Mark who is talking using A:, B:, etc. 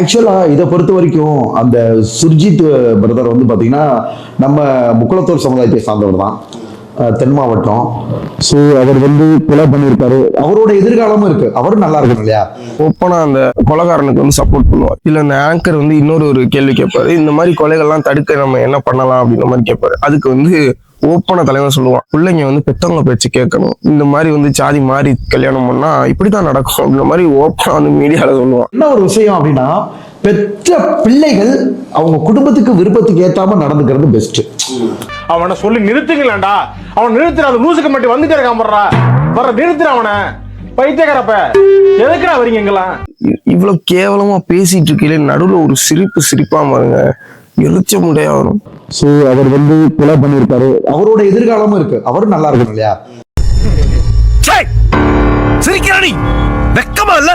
A: ஆக்சுவலா இதை பொறுத்த வரைக்கும் அந்த சுர்ஜித் பிரதர் வந்து பாத்தீங்கன்னா நம்ம முக்குளத்தூர் சமுதாயத்தை சார்ந்தவர் தான், தென் மாவட்டம். ஸோ அவர் வந்து கொலை பண்ணியிருக்காரு, அவரோட எதிர்காலமும் இருக்கு, அவரும் நல்லா இருக்கணும் இல்லையா.
B: ஓப்பனா அந்த கொலைகாரனுக்கு வந்து சப்போர்ட் பண்ணுவார். இல்ல அந்த ஆங்கர் வந்து இன்னொரு கேள்வி கேட்பாரு, இந்த மாதிரி கொலைகள்லாம் தடுக்க நம்ம என்ன பண்ணலாம் அப்படின்ற மாதிரி கேட்பாரு. அதுக்கு வந்து ஓப்பனா தலைவன் சொல்லுவான், பிள்ளைங்க வந்து பெத்தவங்க பேச்சு கேட்கணும், இந்த மாதிரி வந்து சாதி மாறி கல்யாணம் பண்ணா இப்படித்தான் நடக்கும் அப்படின்ற மாதிரி ஓப்பனா வந்து மீடியால சொல்லுவான்.
A: என்ன ஒரு விஷயம் அப்படின்னா, பெற்ற பிள்ளைகள் அவங்க குடும்பத்துக்கு விருப்பத்துக்கு ஏத்தாம நடந்துக்கிறது பெஸ்ட்.
C: அவனை சொல்லி நிறுத்துங்களேன்டா, அவன் நிறுத்துற அந்த லூசுக்கு மட்டும் வந்துட்டே இருக்கான் போடுறா, வர நிறுத்துற அவனை, பைத்தியக்காரப்ப எதுக்குடா வரீங்க எங்கெல்லாம்.
B: இவ்வளவு கேவலமா பேசிட்டு இருக்கையில நடுவுல ஒரு சிரிப்பா பாருங்க, எரிச்ச முடையா வரும்.
A: ஸோ அவர் வந்து கொலை பண்ணியிருக்காரு, அவரோட எதிர்காலமும் இருக்கு, அவரும் நல்லா இருக்கணும் இல்லையா.
D: சிரிக்கிறானி வெக்கமா இல்ல.